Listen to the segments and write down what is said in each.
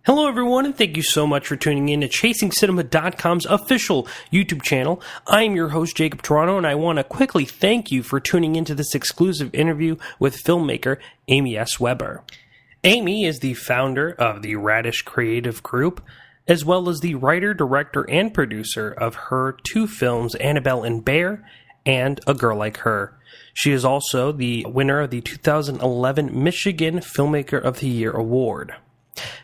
Hello, everyone, and thank you so much for tuning in to ChasingCinema.com's official YouTube channel. I'm your host, Jacob Tiranno, and I want to quickly thank you for tuning into this exclusive interview with filmmaker Amy S. Weber. Amy is the founder of the Radish Creative Group, as well as the writer, director, and producer of her two films, Annabelle Bear and A Girl Like Her. She is also the winner of the 2011 Michigan Filmmaker of the Year Award.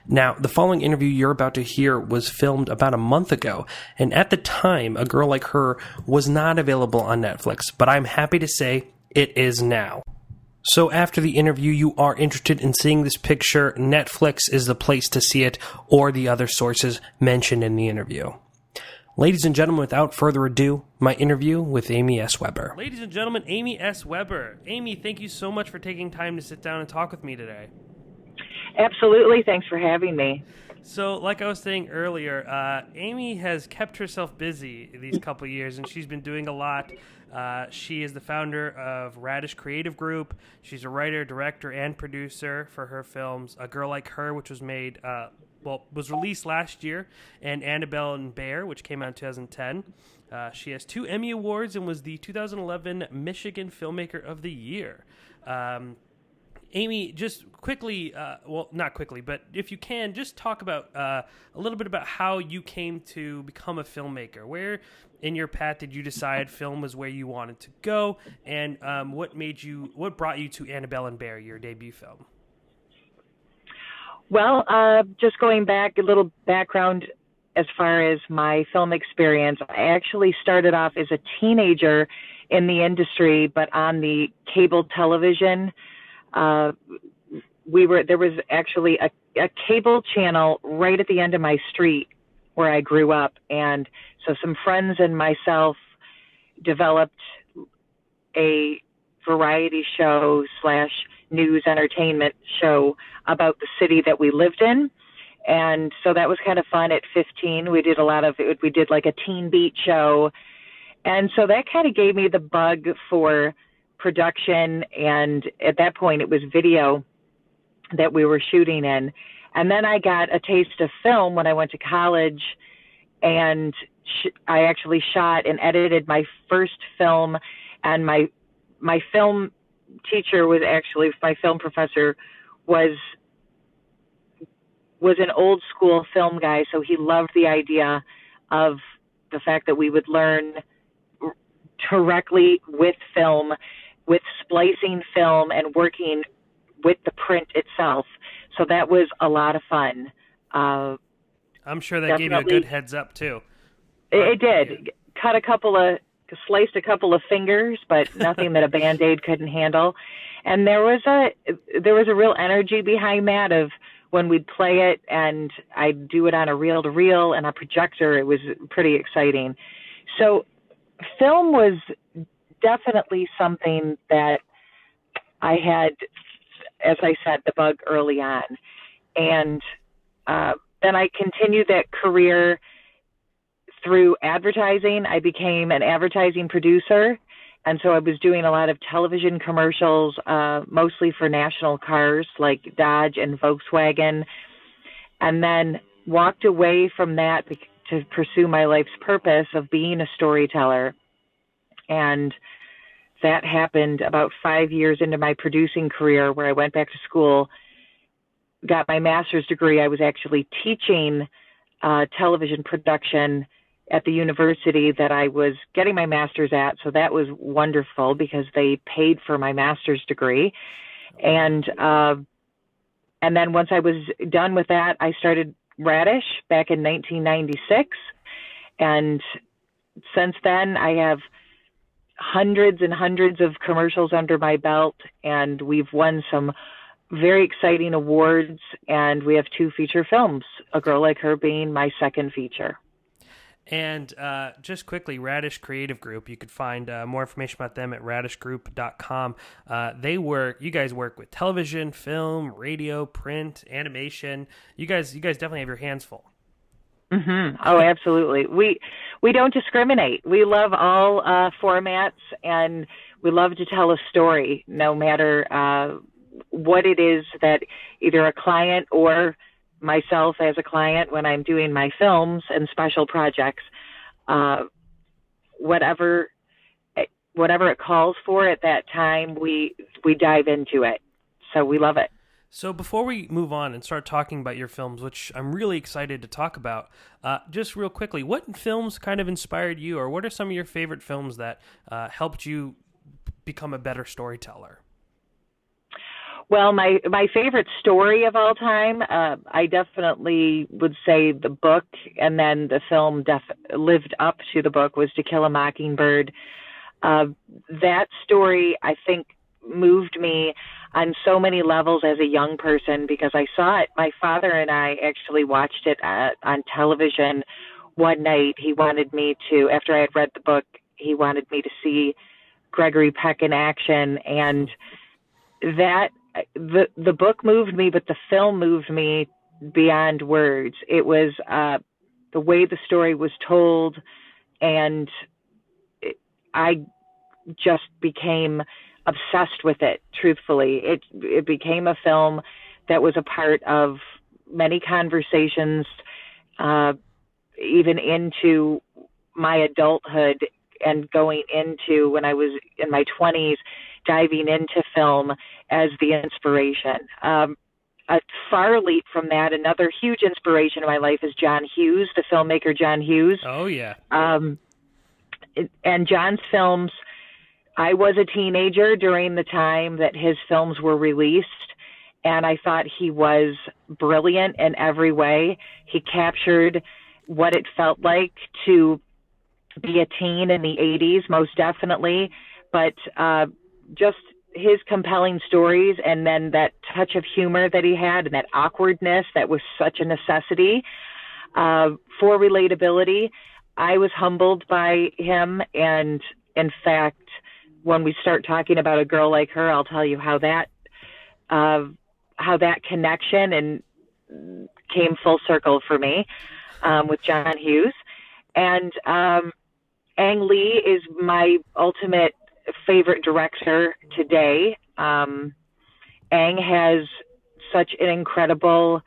Now, the following interview you're about to hear was filmed about a month ago, and at the time, A Girl Like Her was not available on Netflix, but I'm happy to say it is now. So after the interview, you are interested in seeing this picture, Netflix is the place to see it, or the other sources mentioned in the interview. Ladies and gentlemen, without further ado, my interview with Amy S. Weber. Ladies and gentlemen, Amy S. Weber. Amy, thank you so much for taking time to sit down and talk with me today. Absolutely. Thanks for having me. So, like I was saying earlier, Amy has kept herself busy these couple years, and she's been doing a lot. She is the founder of Radish Creative Group. She's a writer, director, and producer for her films, A Girl Like Her, which was made, was released last year, and Annabelle Bear, which came out in 2010. She has 2 Emmy Awards and was the 2011 Michigan Filmmaker of the Year. Amy, just quickly, not quickly, but if you can, just talk about a little bit about how you came to become a filmmaker. Where in your path did you decide film was where you wanted to go, and what brought you to Annabelle Bear, your debut film? Well, just going back, a little background as far as my film experience. I actually started off as a teenager in the industry, but on the cable television. There was actually a cable channel right at the end of my street where I grew up. And so some friends and myself developed a variety show / news entertainment show about the city that we lived in. And so that was kind of fun at 15. We did like a teen beat show. And so that kind of gave me the bug for production, and at that point it was video that we were shooting in. And then I got a taste of film when I went to college, and I actually shot and edited my first film, and my film teacher was actually, my film professor was an old school film guy, so he loved the idea of the fact that we would learn directly with film, with splicing film and working with the print itself. So that was a lot of fun. I'm sure that gave you a good heads up too. It did. Sliced a couple of fingers, but nothing that a Band-Aid couldn't handle. And there was a real energy behind that of when we'd play it, and I'd do it on a reel-to-reel and a projector. It was pretty exciting. So film was definitely something that I had, as I said, the bug early on. And then I continued that career through advertising. I became an advertising producer. And so I was doing a lot of television commercials, mostly for national cars like Dodge and Volkswagen. And then walked away from that to pursue my life's purpose of being a storyteller. And that happened about 5 years into my producing career, where I went back to school, got my master's degree. I was actually teaching television production at the university that I was getting my master's at. So that was wonderful because they paid for my master's degree. And then once I was done with that, I started Radish back in 1996. And since then, I have hundreds and hundreds of commercials under my belt, and we've won some very exciting awards, and we have 2 feature films, A Girl Like Her being my second feature. And just quickly, Radish Creative Group, you could find more information about them at radishgroup.com. You guys work with television, film, radio, print, animation. You guys definitely have your hands full. Mm-hmm. Oh, absolutely. We don't discriminate. We love all formats, and we love to tell a story, no matter what it is that either a client or myself as a client when I'm doing my films and special projects. Whatever it calls for at that time, we dive into it. So we love it. So before we move on and start talking about your films, which I'm really excited to talk about, just real quickly, what films kind of inspired you, or what are some of your favorite films that helped you become a better storyteller? Well, my favorite story of all time, I definitely would say the book, and then the film lived up to the book, was To Kill a Mockingbird. That story, I think, moved me on so many levels as a young person, because I saw it. My father and I actually watched it on television one night. He wanted me to, after I had read the book, he wanted me to see Gregory Peck in action, and that the book moved me, but the film moved me beyond words. It was the way the story was told, and I just became obsessed with it, truthfully. It became a film that was a part of many conversations, even into my adulthood and going into when I was in my 20s, diving into film as the inspiration. A far leap from that, another huge inspiration in my life is John Hughes, the filmmaker John Hughes. Oh, yeah. And John's films, I was a teenager during the time that his films were released, and I thought he was brilliant in every way. He captured what it felt like to be a teen in the 80s, most definitely, but just his compelling stories, and then that touch of humor that he had, and that awkwardness that was such a necessity for relatability. I was humbled by him, and in fact, when we start talking about A Girl Like Her, I'll tell you how that connection and came full circle for me with John Hughes. And Ang Lee is my ultimate favorite director today. Ang has such an incredible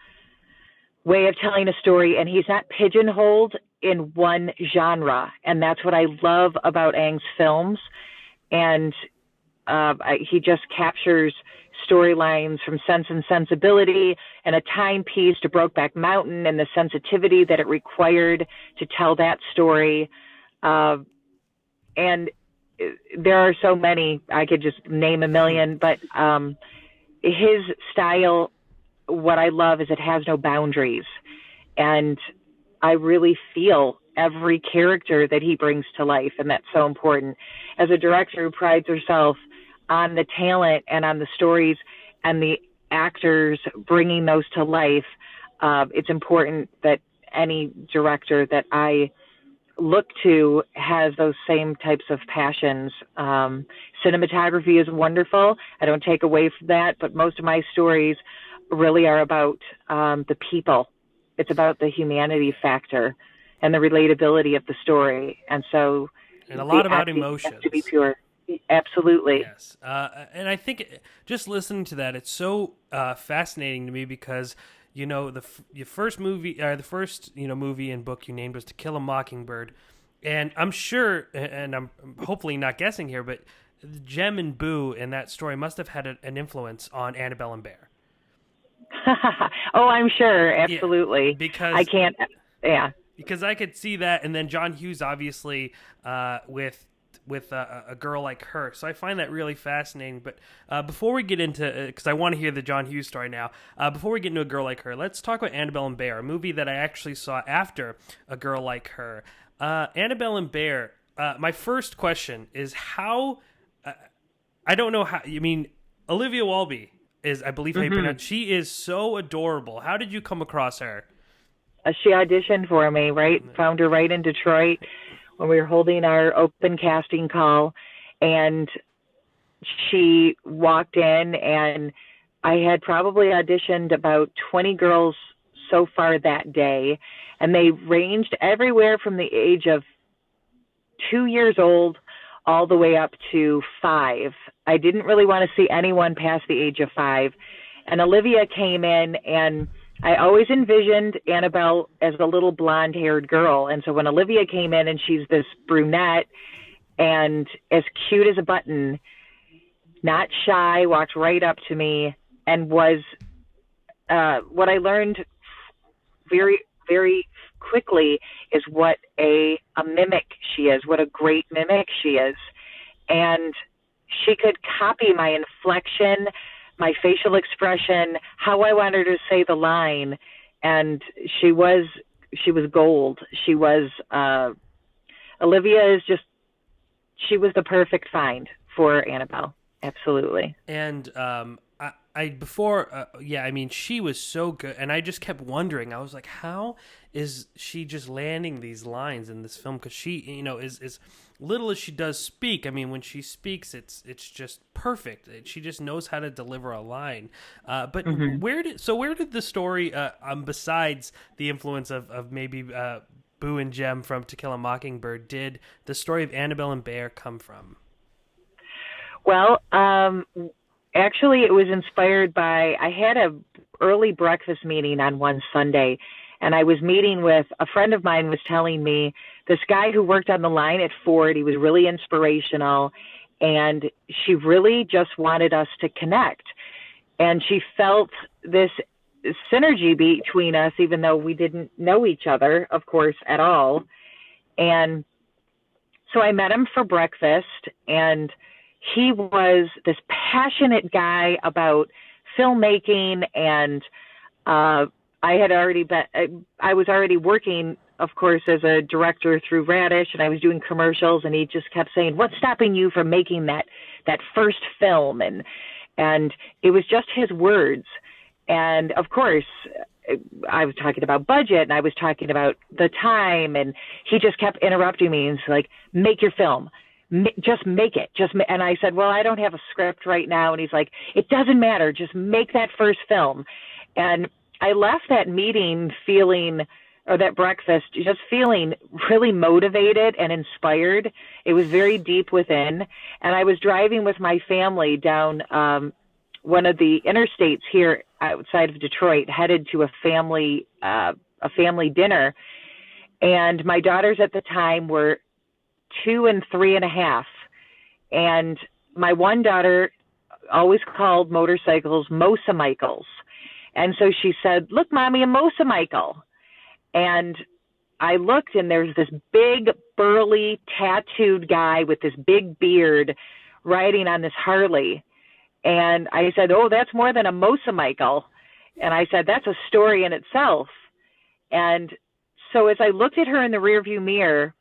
way of telling a story, and he's not pigeonholed in one genre. And that's what I love about Ang's films. And he just captures storylines from Sense and Sensibility and A Timepiece to Brokeback Mountain, and the sensitivity that it required to tell that story. And there are so many, I could just name a million, but his style, what I love is it has no boundaries. And I really feel every character that he brings to life, and that's so important. As a director who prides herself on the talent and on the stories and the actors bringing those to life, it's important that any director that I look to has those same types of passions. Cinematography is wonderful. I don't take away from that, but most of my stories really are about the people. It's about the humanity factor and the relatability of the story. And so, and a lot about emotions. To be pure. Absolutely. Yes. And I think just listening to that, it's so fascinating to me, because, you know, the first movie and book you named was To Kill a Mockingbird. And I'm sure, and I'm hopefully not guessing here, but Jem and Boo in that story must have had an influence on Annabelle and Bear. Oh, I'm sure. Absolutely. Yeah, because I can't. Yeah. Because I could see that, and then John Hughes, obviously, with A Girl Like Her. So I find that really fascinating. But before we get into, because I want to hear the John Hughes story now, before we get into A Girl Like Her, let's talk about Annabelle and Bear, a movie that I actually saw after A Girl Like Her. Annabelle and Bear, my first question is how, I don't know how, you mean, Olivia Wilde is, I believe how you pronounce, she is so adorable. How did you come across her? She auditioned for me, right? Found her right in Detroit when we were holding our open casting call, and she walked in, and I had probably auditioned about 20 girls so far that day, and they ranged everywhere from the age of 2 years old all the way up to 5. I didn't really want to see anyone past the age of 5. And Olivia came in, and I always envisioned Annabelle as a little blonde-haired girl. And so when Olivia came in and she's this brunette and as cute as a button, not shy, walked right up to me and was what I learned very, very quickly is what a mimic she is, what a great mimic she is. And she could copy my inflection, my facial expression, how I wanted her to say the line. And she was gold. She was, Olivia is just, she was the perfect find for Annabelle. Absolutely. And I before, yeah, I mean, she was so good, and I just kept wondering. I was like, how is she just landing these lines in this film? Because she, you know, is as little as she does speak. I mean, when she speaks, it's just perfect. She just knows how to deliver a line. But where did the story, besides the influence of maybe Boo and Jem from To Kill a Mockingbird, did the story of Annabelle and Bear come from? Well, actually, it was inspired by, I had a early breakfast meeting on one Sunday, and I was meeting with a friend of mine was telling me this guy who worked on the line at Ford, he was really inspirational, and she really just wanted us to connect. And she felt this synergy between us, even though we didn't know each other, of course, at all. And so I met him for breakfast, and he was this passionate guy about filmmaking, and I was already working, of course, as a director through Radish, and I was doing commercials, and he just kept saying, "What's stopping you from making that first film?" And it was just his words. And of course, I was talking about budget, and I was talking about the time, and he just kept interrupting me and like, "Make your film. Just make it." And I said, "Well, I don't have a script right now." And he's like, "It doesn't matter. Just make that first film." And I left that meeting that breakfast, just feeling really motivated and inspired. It was very deep within. And I was driving with my family down one of the interstates here outside of Detroit, headed to a family dinner. And my daughters at the time were 2 and 3.5. And my one daughter always called motorcycles Mosa Michaels. And so she said, "Look, Mommy, a Mosa Michael." And I looked, and there's this big, burly, tattooed guy with this big beard riding on this Harley. And I said, "Oh, that's more than a Mosa Michael." And I said, "That's a story in itself." And so as I looked at her in the rearview mirror,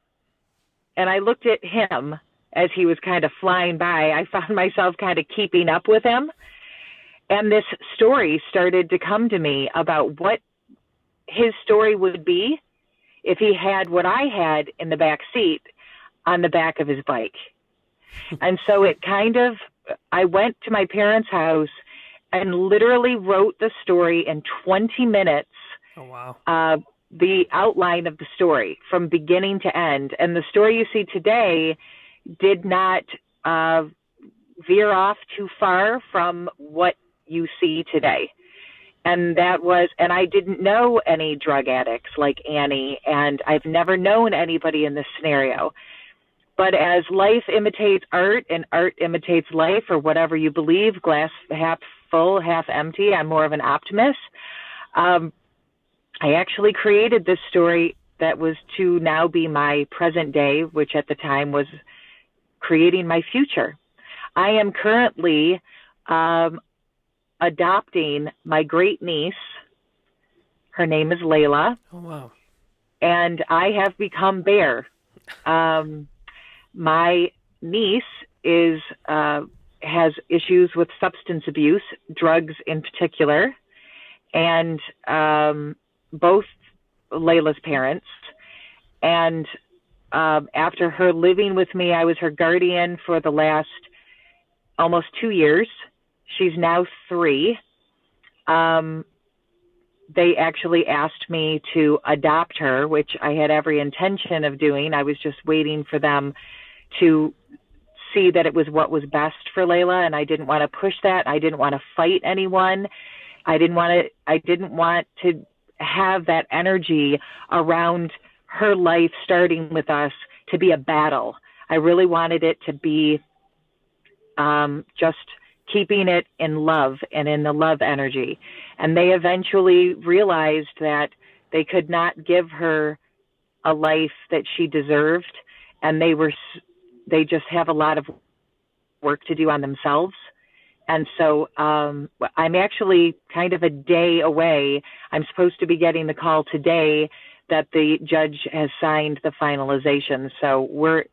and I looked at him as he was kind of flying by, I found myself kind of keeping up with him. And this story started to come to me about what his story would be if he had what I had in the back seat on the back of his bike. And so I went to my parents' house and literally wrote the story in 20 minutes. Oh, wow. The outline of the story from beginning to end. And the story you see today did not veer off too far from what you see today. And I didn't know any drug addicts like Annie, and I've never known anybody in this scenario. But as life imitates art and art imitates life, or whatever you believe, glass half full, half empty, I'm more of an optimist. I actually created this story that was to now be my present day, which at the time was creating my future. I am currently adopting my great niece. Her name is Layla. Oh, wow. And I have become Bear. My niece has issues with substance abuse, drugs in particular, and both Layla's parents. And after her living with me, I was her guardian for the last almost 2 years. She's now 3. They actually asked me to adopt her, which I had every intention of doing. I was just waiting for them to see that it was what was best for Layla, and I didn't want to push that. I didn't want to fight anyone. I didn't want to have that energy around her life starting with us to be a battle. I really wanted it to be just keeping it in love and in the love energy. And they eventually realized that they could not give her a life that she deserved, and they just have a lot of work to do on themselves. And so I'm actually kind of a day away. I'm supposed to be getting the call today that the judge has signed the finalization. So we're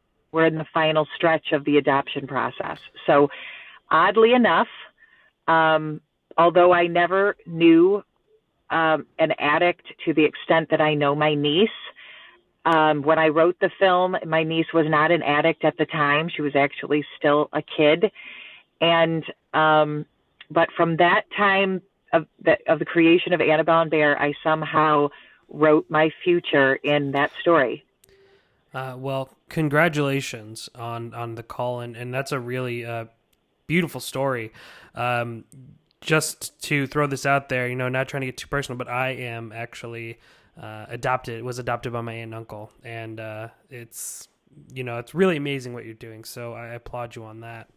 in the final stretch of the adoption process. So oddly enough, although I never knew an addict to the extent that I know my niece, when I wrote the film, my niece was not an addict at the time. She was actually still a kid. And but from that time of the creation of Annabelle Bear, I somehow wrote my future in that story. Well, congratulations on the call, and that's a really beautiful story. Just to throw this out there, not trying to get too personal, but I am actually was adopted by my aunt and uncle, and it's really amazing what you're doing. So I applaud you on that.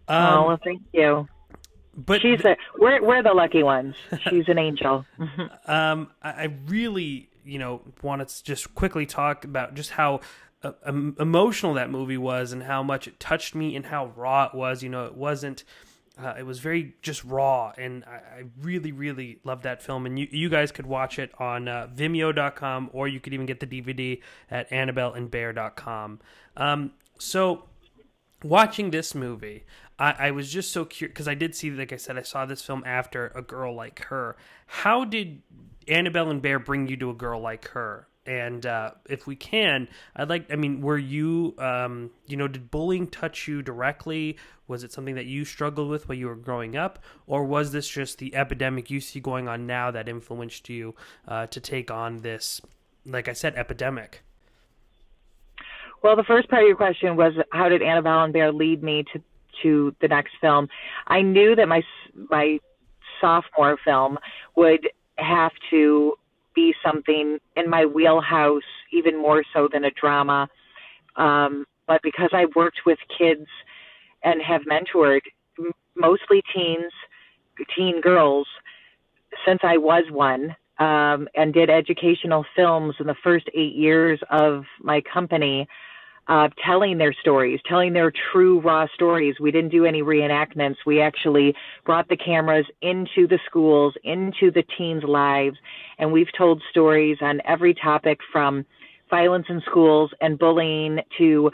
Well, thank you. But we're the lucky ones. She's an angel. I really, want to just quickly talk about just how emotional that movie was and how much it touched me and how raw it was. It wasn't. It was very just raw, and I really, really loved that film. And you guys could watch it on Vimeo.com, or you could even get the DVD at AnnabelleandBear.com. So watching this movie, I was just so curious, because I did see, like I said, I saw this film after A Girl Like Her. How did Annabelle and Bear bring you to A Girl Like Her? And if we can, were you, did bullying touch you directly? Was it something that you struggled with while you were growing up? Or was this just the epidemic you see going on now that influenced you to take on this, like I said, epidemic? Well, the first part of your question was, how did Annabelle and Bear lead me to the next film? I knew that my sophomore film would have to be something in my wheelhouse, even more so than a drama. But because I worked with kids and have mentored mostly teen girls since I was one, and did educational films in the first 8 years of my company, telling their stories, telling their true raw stories. We didn't do any reenactments. We actually brought the cameras into the schools, into the teens' lives, and we've told stories on every topic from violence in schools and bullying to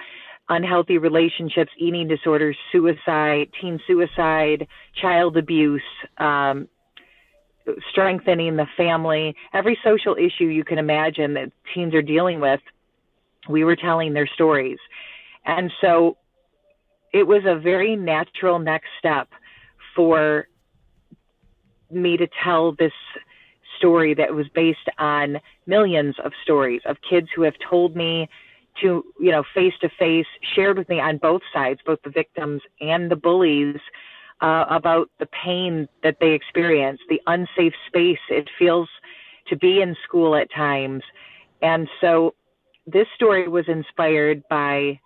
unhealthy relationships, eating disorders, suicide, teen suicide, child abuse, strengthening the family, every social issue you can imagine that teens are dealing with. We were telling their stories. And so it was a very natural next step for me to tell this story that was based on millions of stories of kids who have told me to, face to face, shared with me on both sides, both the victims and the bullies, about the pain that they experience, the unsafe space it feels to be in school at times. And so this story was inspired by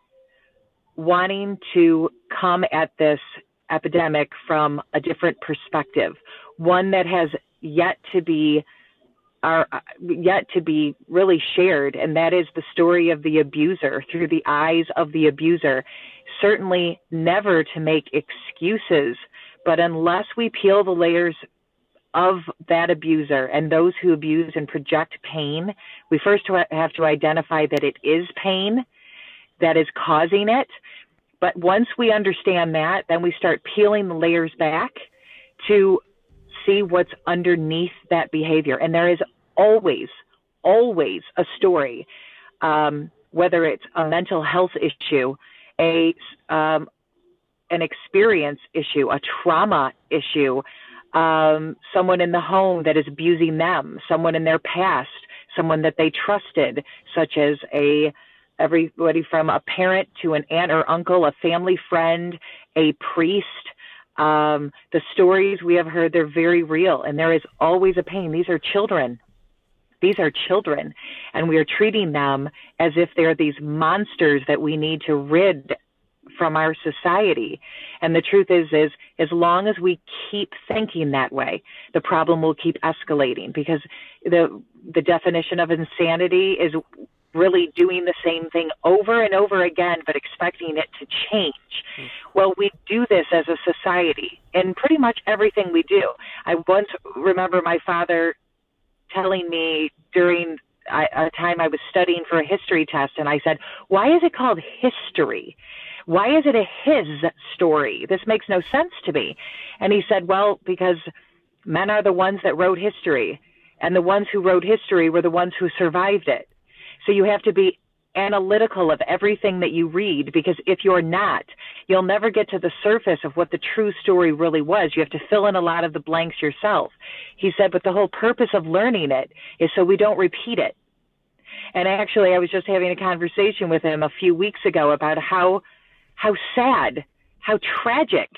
wanting to come at this epidemic from a different perspective, one that has yet to be really shared, and that is the story of the abuser through the eyes of the abuser. Certainly never to make excuses, but unless we peel the layers of that abuser and those who abuse and project pain, we first have to identify that it is pain that is causing it. But once we understand that, then we start peeling the layers back to see what's underneath that behavior. And there is always a story, whether it's a mental health issue, an experience issue, a trauma issue, someone in the home that is abusing them, someone in their past, someone that they trusted, such as everybody from a parent to an aunt or uncle, a family friend, a priest, The stories we have heard, they're very real, and there is always a pain. These are children. These are children, and we are treating them as if they're these monsters that we need to rid from our society. And the truth is as long as we keep thinking that way, the problem will keep escalating, because the definition of insanity is really doing the same thing over and over again, but expecting it to change. Well, we do this as a society in pretty much everything we do. I once remember my father telling me during a time I was studying for a history test, and I said, why is it called history? Why is it a his story? This makes no sense to me. And he said, well, because men are the ones that wrote history, and the ones who wrote history were the ones who survived it. So you have to be analytical of everything that you read, because if you're not, you'll never get to the surface of what the true story really was. You have to fill in a lot of the blanks yourself. He said, but the whole purpose of learning it is so we don't repeat it. And actually, I was just having a conversation with him a few weeks ago about how sad, how tragic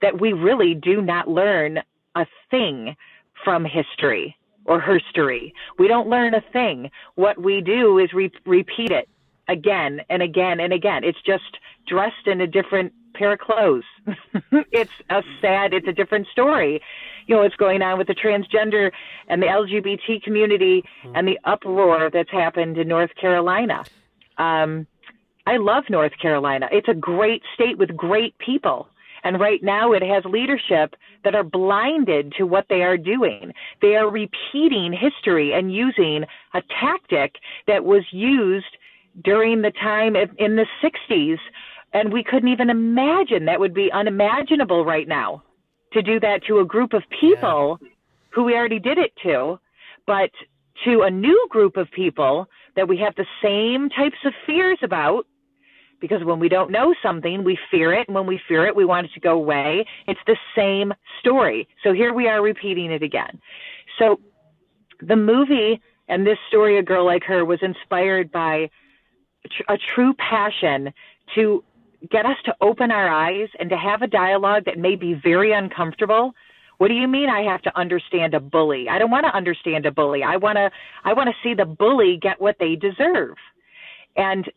that we really do not learn a thing from history or herstory. We don't learn a thing. What we do is repeat it again and again and again. It's just dressed in a different pair of clothes. It's a different story. You know, what's going on with the transgender and the LGBT community and the uproar that's happened in North Carolina. I love North Carolina. It's a great state with great people. And right now it has leadership that are blinded to what they are doing. They are repeating history and using a tactic that was used during the time in the 60s. And we couldn't even imagine. That would be unimaginable right now, to do that to a group of people who we already did it to, but to a new group of people that we have the same types of fears about. Because when we don't know something, we fear it. And when we fear it, we want it to go away. It's the same story. So here we are repeating it again. So the movie and this story, A Girl Like Her, was inspired by a true passion to get us to open our eyes and to have a dialogue that may be very uncomfortable. What do you mean I have to understand a bully? I don't want to understand a bully. I want to see the bully get what they deserve. And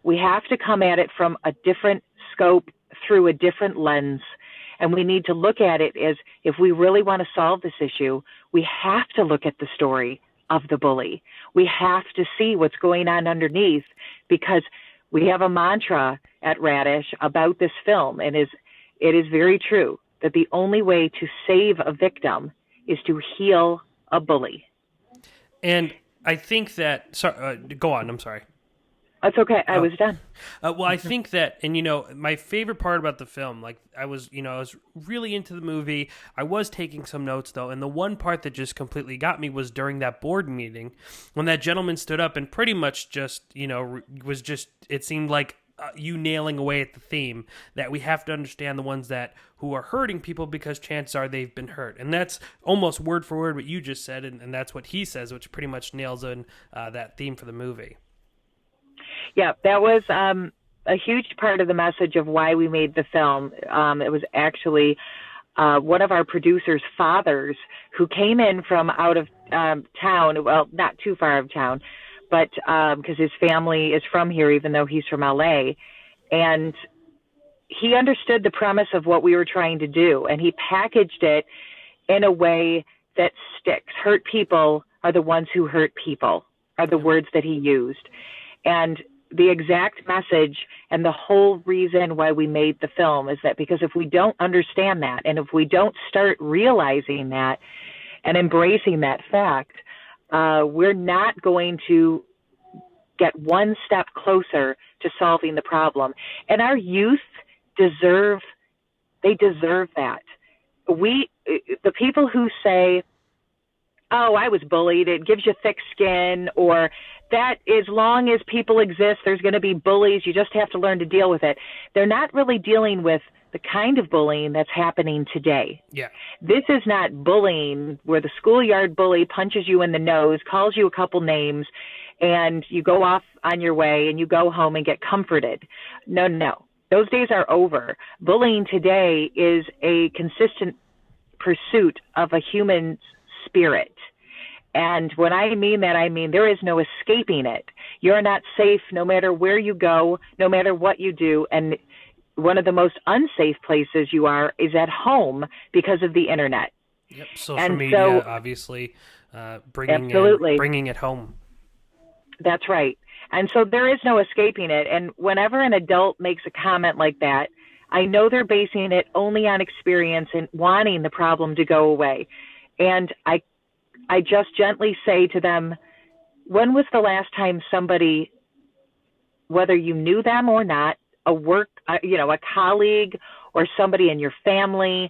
we have to come at it from a different scope, through a different lens. And we need to look at it as, if we really want to solve this issue, we have to look at the story of the bully. We have to see what's going on underneath, because we have a mantra at Radish about this film, and it is very true that the only way to save a victim is to heal a bully. And I think that, go on, I'm sorry. That's okay. I was done. Well, I think that, and my favorite part about the film, like I was really into the movie. I was taking some notes though, and the one part that just completely got me was during that board meeting when that gentleman stood up and pretty much just, it seemed like you nailing away at the theme that we have to understand the ones who are hurting people, because chances are they've been hurt. And that's almost word for word what you just said, and that's what he says, which pretty much nails in that theme for the movie. Yeah, that was a huge part of the message of why we made the film. It was actually one of our producers' fathers who came in from out of town, well, not too far out of town, but because his family is from here, even though he's from LA. And he understood the premise of what we were trying to do, and he packaged it in a way that sticks. Hurt people are the ones who hurt people, are the words that he used. And the exact message and the whole reason why we made the film is that, because if we don't understand that, and if we don't start realizing that and embracing that fact, we're not going to get one step closer to solving the problem. And our youth deserve that. The people who say, oh, I was bullied, it gives you thick skin, or that as long as people exist, there's going to be bullies, you just have to learn to deal with it. They're not really dealing with the kind of bullying that's happening today. Yeah. This is not bullying where the schoolyard bully punches you in the nose, calls you a couple names, and you go off on your way and you go home and get comforted. No. Those days are over. Bullying today is a consistent pursuit of a human spirit. And when I mean that, I mean there is no escaping it. You're not safe no matter where you go, no matter what you do. And one of the most unsafe places you are is at home because of the internet. Yep, social media, obviously, bringing it home. That's right. And so there is no escaping it. And whenever an adult makes a comment like that, I know they're basing it only on experience and wanting the problem to go away. And I just gently say to them, when was the last time somebody, whether you knew them or not, a colleague or somebody in your family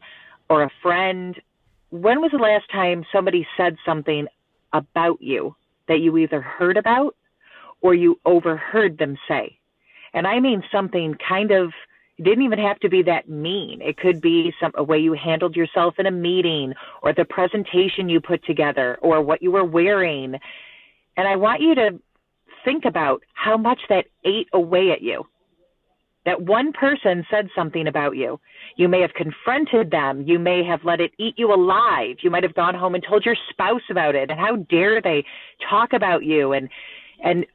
or a friend, when was the last time somebody said something about you that you either heard about or you overheard them say? And I mean something it didn't even have to be that mean. It could be a way you handled yourself in a meeting, or the presentation you put together, or what you were wearing. And I want you to think about how much that ate away at you. That one person said something about you. You may have confronted them. You may have let it eat you alive. You might have gone home and told your spouse about it. And how dare they talk about you? And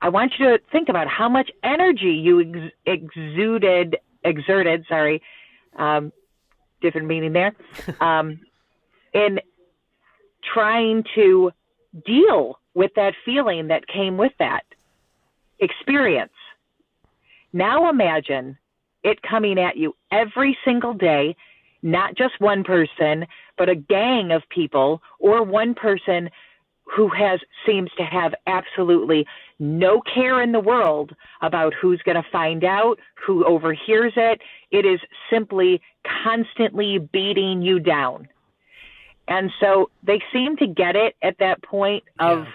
I want you to think about how much energy you exerted, different meaning there, in trying to deal with that feeling that came with that experience. Now imagine it coming at you every single day, not just one person, but a gang of people, or one person who seems to have absolutely no care in the world about who's going to find out, who overhears it. It is simply constantly beating you down. And so they seem to get it at that point of,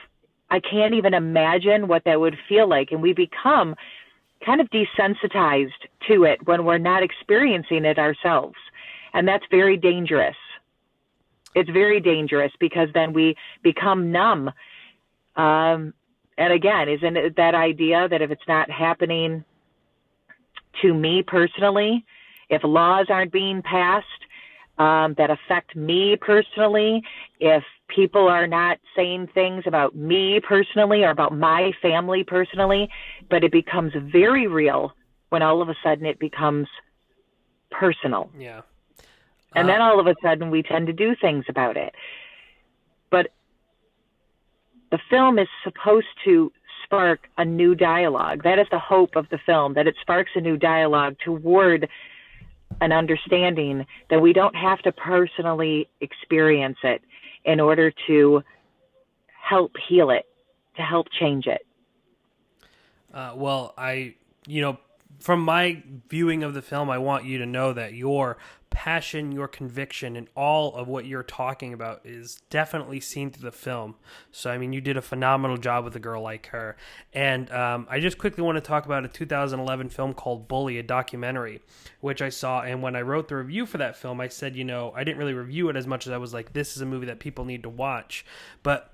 I can't even imagine what that would feel like. And we become kind of desensitized to it when we're not experiencing it ourselves. And that's very dangerous. It's very dangerous because then we become numb. And again, isn't it that idea that if it's not happening to me personally, if laws aren't being passed that affect me personally, if people are not saying things about me personally or about my family personally, but it becomes very real when all of a sudden it becomes personal. Yeah. And then all of a sudden we tend to do things about it. But the film is supposed to spark a new dialogue. That is the hope of the film, that it sparks a new dialogue toward an understanding that we don't have to personally experience it in order to help heal it, to help change it. From my viewing of the film, I want you to know that your passion, your conviction, and all of what you're talking about is definitely seen through the film. So, I mean, you did a phenomenal job with A Girl Like Her. And I just quickly want to talk about a 2011 film called Bully, a documentary, which I saw. And when I wrote the review for that film, I said, I didn't really review it as much as I was like, this is a movie that people need to watch. But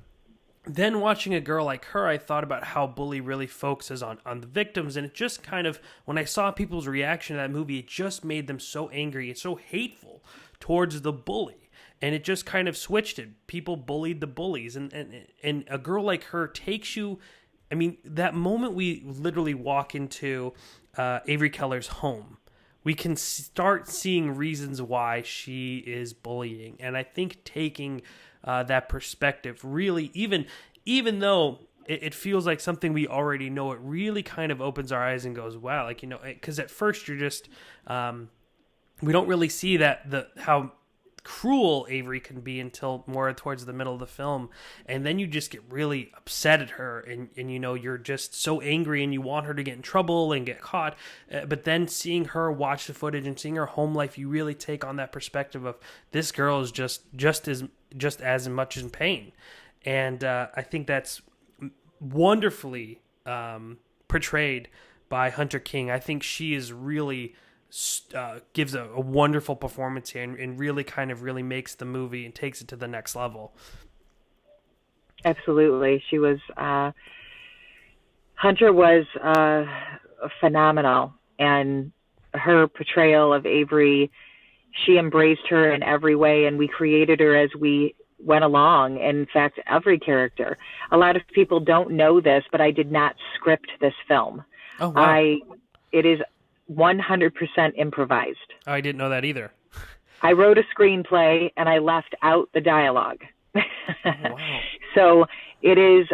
then watching A Girl Like Her, I thought about how Bully really focuses on the victims, and it just kind of, when I saw people's reaction to that movie, it just made them so angry and so hateful towards the bully, and it just kind of switched it. People bullied the bullies, and A Girl Like Her takes you, I mean, that moment we literally walk into Avery Keller's home, we can start seeing reasons why she is bullying, and I think taking that perspective really, even though it feels like something we already know, it really kind of opens our eyes and goes, wow, because at first you're just we don't really see how cruel Avery can be until more towards the middle of the film, and then you just get really upset at her, and you're just so angry and you want her to get in trouble and get caught, but then seeing her watch the footage and seeing her home life, you really take on that perspective of this girl is just as much in pain, and I think that's wonderfully portrayed by Hunter King. I think she is really gives a wonderful performance here, and really makes the movie and takes it to the next level. Absolutely. She was, Hunter was phenomenal and her portrayal of Avery, she embraced her in every way, and we created her as we went along. In fact, every character. A lot of people don't know this, but I did not script this film. Oh, wow. It is 100% improvised. Oh, I didn't know that either. I wrote a screenplay and I left out the dialogue. Oh, wow. So it is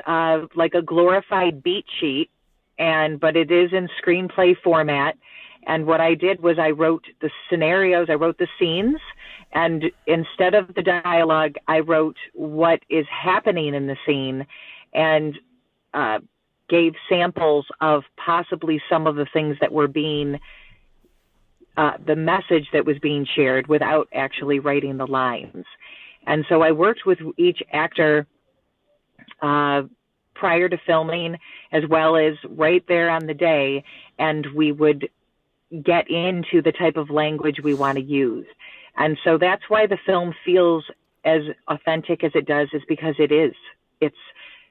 like a glorified beat sheet, but it is in screenplay format. And what I did was I wrote the scenarios, I wrote the scenes, and instead of the dialogue, I wrote what is happening in the scene and gave samples of possibly some of the things that were being, the message that was being shared without actually writing the lines. And so I worked with each actor prior to filming as well as right there on the day, and we would get into the type of language we want to use. And so that's why the film feels as authentic as it does, is because it is. It's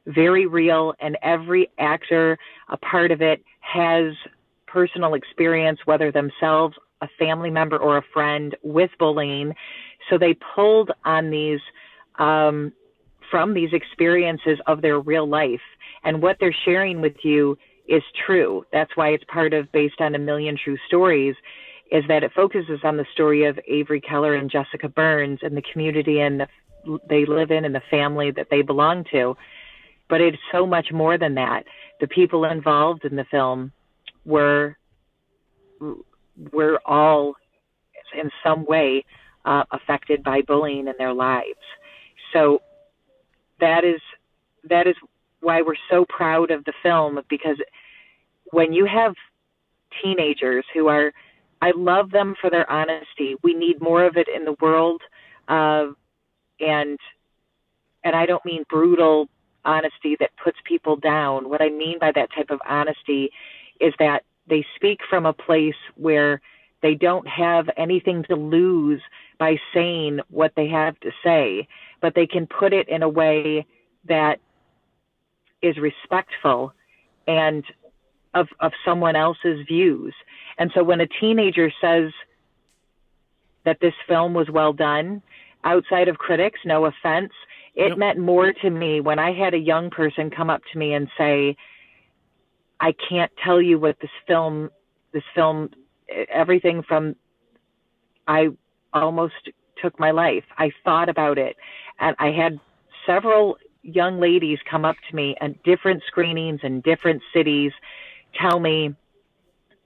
very real, and every actor, a part of it, has personal experience, whether themselves, a family member, or a friend, with bullying. So they pulled on these from these experiences of their real life, and what they're sharing with you is true. That's why it's part of Based on a Million True Stories, is that it focuses on the story of Avery Keller and Jessica Burns and the community they live in and the family that they belong to. But it's so much more than that. The people involved in the film were all in some way affected by bullying in their lives. So that is why we're so proud of the film, because when you have teenagers who are, I love them for their honesty. We need more of it in the world, and I don't mean brutal honesty that puts people down. What I mean by that type of honesty is that they speak from a place where they don't have anything to lose by saying what they have to say, but they can put it in a way that is respectful and of someone else's views. And so when a teenager says that this film was well done, outside of critics, no offense, it meant more to me when I had a young person come up to me and say, I can't tell you what this film, everything from, I almost took my life. I thought about it. And I had several young ladies come up to me at different screenings in different cities, tell me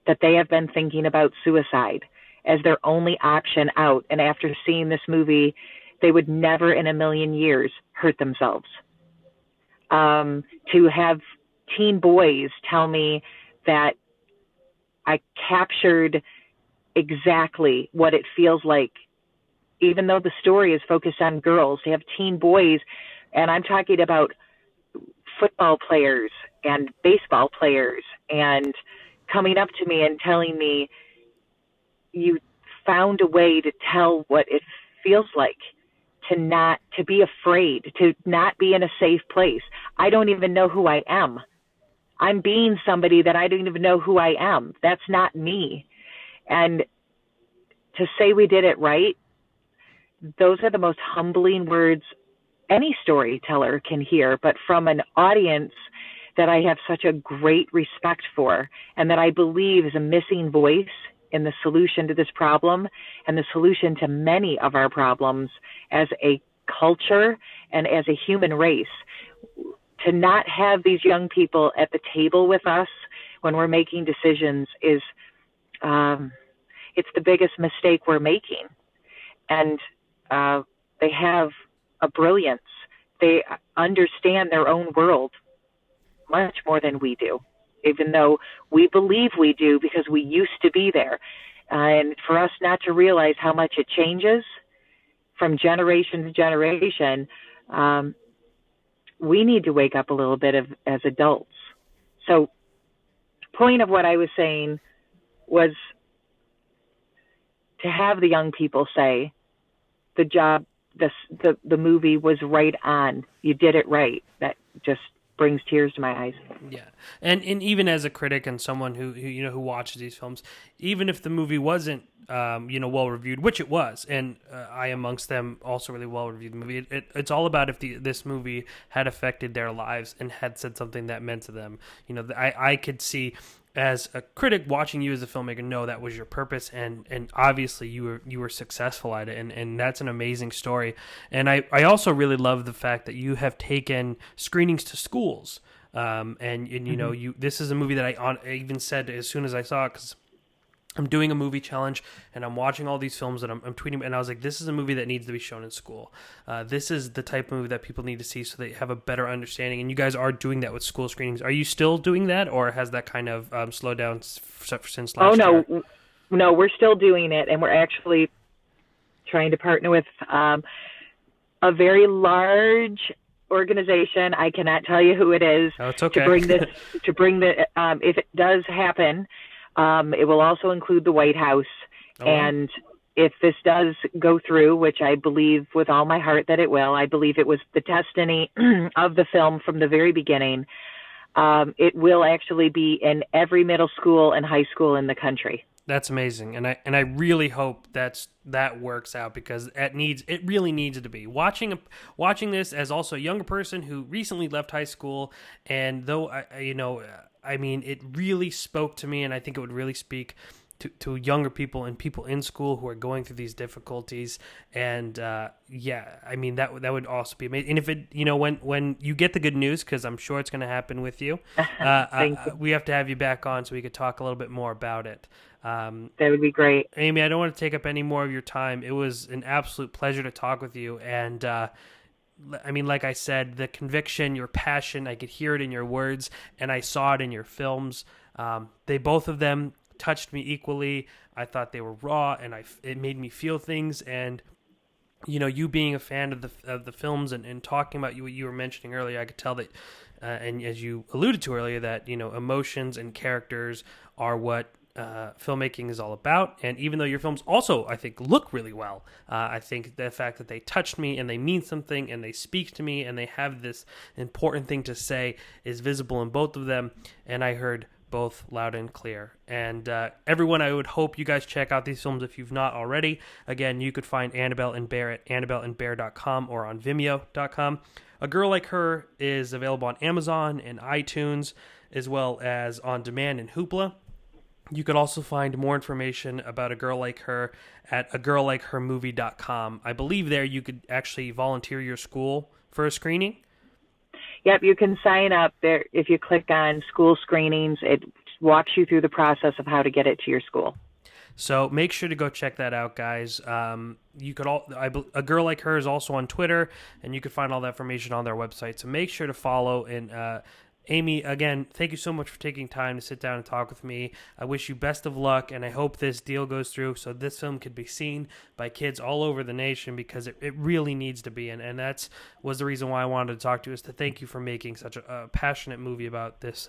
that they have been thinking about suicide as their only option out. And after seeing this movie, they would never in a million years hurt themselves. To have teen boys tell me that I captured exactly what it feels like, even though the story is focused on girls, to have teen boys, and I'm talking about football players and baseball players, and coming up to me and telling me, you found a way to tell what it feels like to be afraid, to not be in a safe place. I don't even know who I am. I'm being somebody that I don't even know who I am. That's not me. And to say we did it right, those are the most humbling words any storyteller can hear, but from an audience that I have such a great respect for, and that I believe is a missing voice in the solution to this problem and the solution to many of our problems as a culture and as a human race. To not have these young people at the table with us when we're making decisions is, it's the biggest mistake we're making. And they have a brilliance. They understand their own world much more than we do, even though we believe we do because we used to be there. And for us not to realize how much it changes from generation to generation, we need to wake up a little bit as adults. So point of what I was saying was to have the young people say the movie was right on. You did it right. That just brings tears to my eyes. Yeah, and even as a critic and someone who watches these films, even if the movie wasn't well reviewed, which it was, and I amongst them also really well reviewed the movie. It's all about if this movie had affected their lives and had said something that meant to them. I could see, as a critic watching you as a filmmaker, know that was your purpose, and obviously you were successful at it, and that's an amazing story. And I also really love the fact that you have taken screenings to schools. And this is a movie that I even said as soon as I saw it, because I'm doing a movie challenge and I'm watching all these films and I'm tweeting, and I was like, this is a movie that needs to be shown in school. This is the type of movie that people need to see so they have a better understanding. And you guys are doing that with school screenings. Are you still doing that, or has that kind of slowed down since last year? No, we're still doing it, and we're actually trying to partner with a very large organization. I cannot tell you who it is. Oh, it's okay. to bring if it does happen, it will also include the White House. Oh. And if this does go through, which I believe with all my heart that it will, I believe it was the destiny of the film from the very beginning. It will actually be in every middle school and high school in the country. That's amazing, and I really hope that works out, because it really needs to be. Watching this as also a younger person who recently left high school, and though it really spoke to me, and I think it would really speak to younger people and people in school who are going through these difficulties. And that would also be amazing. And if it when you get the good news, because I'm sure it's going to happen with you, we have to have you back on so we could talk a little bit more about it. That would be great. Amy, I don't want to take up any more of your time. It was an absolute pleasure to talk with you. And like I said, the conviction, your passion, I could hear it in your words, and I saw it in your films. Both of them touched me equally. I thought they were raw, and it made me feel things. And you being a fan of the films and talking about what you were mentioning earlier, I could tell that, and as you alluded to earlier, that emotions and characters are what filmmaking is all about. And even though your films also, I think, look really well, I think the fact that they touched me and they mean something and they speak to me and they have this important thing to say is visible in both of them. And I heard both loud and clear. And everyone, I would hope you guys check out these films if you've not already. Again, you could find Annabelle and Bear at annabelleandbear.com or on vimeo.com. A Girl Like Her is available on Amazon and iTunes, as well as on demand in Hoopla. You could also find more information about A Girl Like Her at agirllikehermovie.com. I believe there you could actually volunteer your school for a screening. Yep, you can sign up there. If you click on school screenings, it walks you through the process of how to get it to your school. So make sure to go check that out, guys. You could A Girl Like Her is also on Twitter, and you can find all that information on their website. So make sure to follow. And Amy, again, thank you so much for taking time to sit down and talk with me. I wish you best of luck, and I hope this deal goes through so this film could be seen by kids all over the nation, because it really needs to be. And that was the reason why I wanted to talk to you, is to thank you for making such a passionate movie about this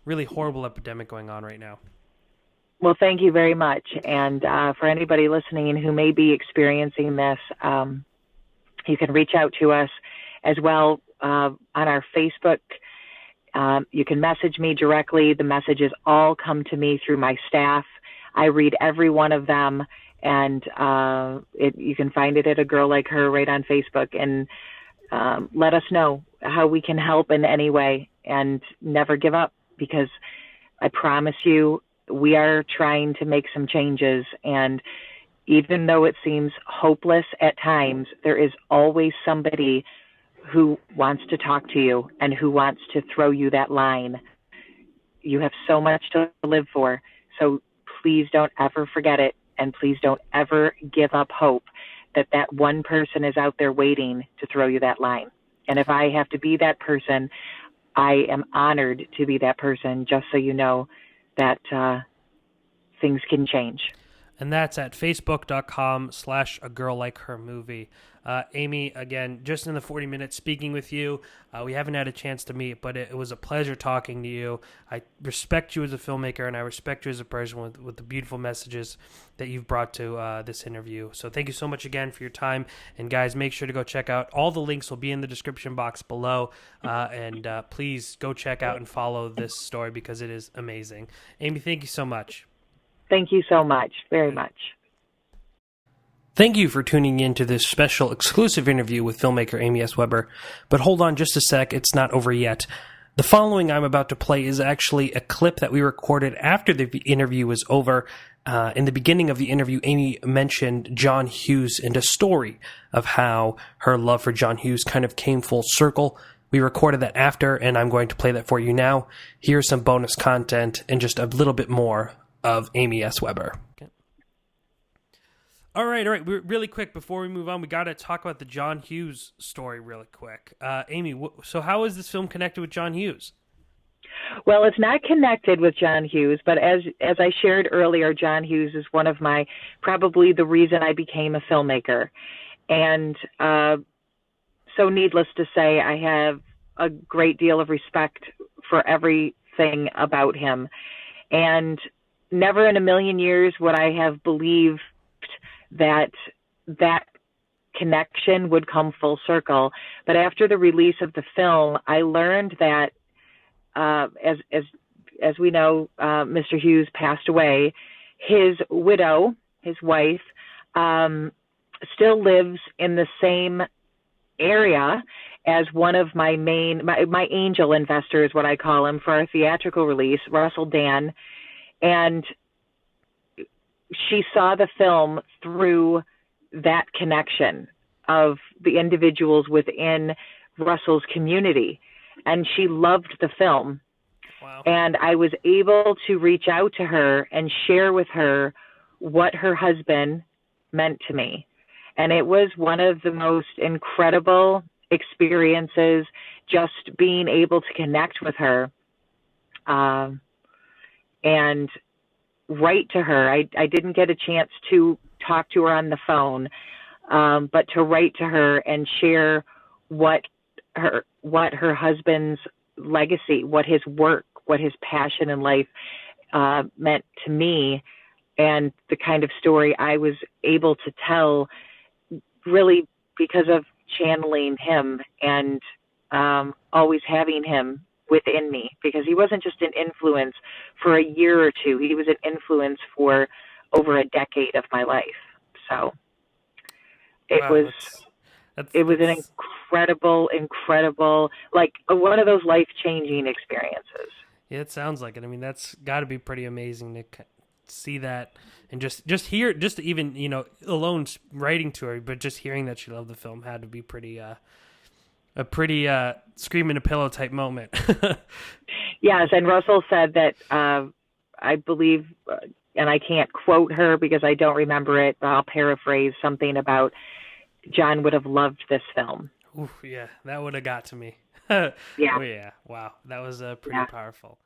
really horrible epidemic going on right now. Well, thank you very much. And for anybody listening who may be experiencing this, you can reach out to us as well on our Facebook. You can message me directly. The messages all come to me through my staff. I read every one of them, and you can find it at A Girl Like Her right on Facebook. And let us know how we can help in any way, and never give up, because I promise you, we are trying to make some changes. And even though it seems hopeless at times, there is always somebody who wants to talk to you and who wants to throw you that line. You have so much to live for. So please don't ever forget it. And please don't ever give up hope that one person is out there waiting to throw you that line. And if I have to be that person, I am honored to be that person, just so you know that things can change. and that's at facebook.com/agirllikehermovie. Amy, again, just in the 40 minutes speaking with you, we haven't had a chance to meet, but it was a pleasure talking to you. I respect you as a filmmaker, and I respect you as a person with the beautiful messages that you've brought to this interview. So thank you so much again for your time. And guys, make sure to go check out. All the links will be in the description box below. And please go check out and follow this story because it is amazing. Amy, thank you so much. Thank you so much, very much. Thank you for tuning in to this special exclusive interview with filmmaker Amy S. Weber. But hold on just a sec, it's not over yet. The following I'm about to play is actually a clip that we recorded after the interview was over. In the beginning of the interview, Amy mentioned John Hughes and a story of how her love for John Hughes kind of came full circle. We recorded that after, and I'm going to play that for you now. Here's some bonus content and just a little bit more of Amy S. Weber. Okay. All right. Really quick, before we move on, we got to talk about the John Hughes story really quick. Amy, so how is this film connected with John Hughes? Well, it's not connected with John Hughes, but as I shared earlier, John Hughes is one of probably the reason I became a filmmaker. And so needless to say, I have a great deal of respect for everything about him. And never in a million years would I have believed that connection would come full circle. But after the release of the film, I learned that, as we know, Mr. Hughes passed away. His widow, his wife, still lives in the same area as one of my angel investors, what I call him, for our theatrical release, Russell Dan. And she saw the film through that connection of the individuals within Russell's community. And she loved the film. Wow. And I was able to reach out to her and share with her what her husband meant to me. And it was one of the most incredible experiences, just being able to connect with her. And write to her. I didn't get a chance to talk to her on the phone, but to write to her and share what her husband's legacy, what his work, what his passion in life meant to me, and the kind of story I was able to tell, really because of channeling him and always having him within me, because he wasn't just an influence for a year or two. He was an influence for over a decade of my life. So it was an incredible, like one of those life-changing experiences. Yeah, it sounds like it. I mean, that's got to be pretty amazing to see that and just hear, just even, alone writing to her, but just hearing that she loved the film had to be a pretty scream in a pillow type moment. Yes, and Russell said that I believe, and I can't quote her because I don't remember it, but I'll paraphrase something about John would have loved this film. Ooh, yeah, that would have got to me. Yeah. Oh, yeah. Wow, that was pretty powerful.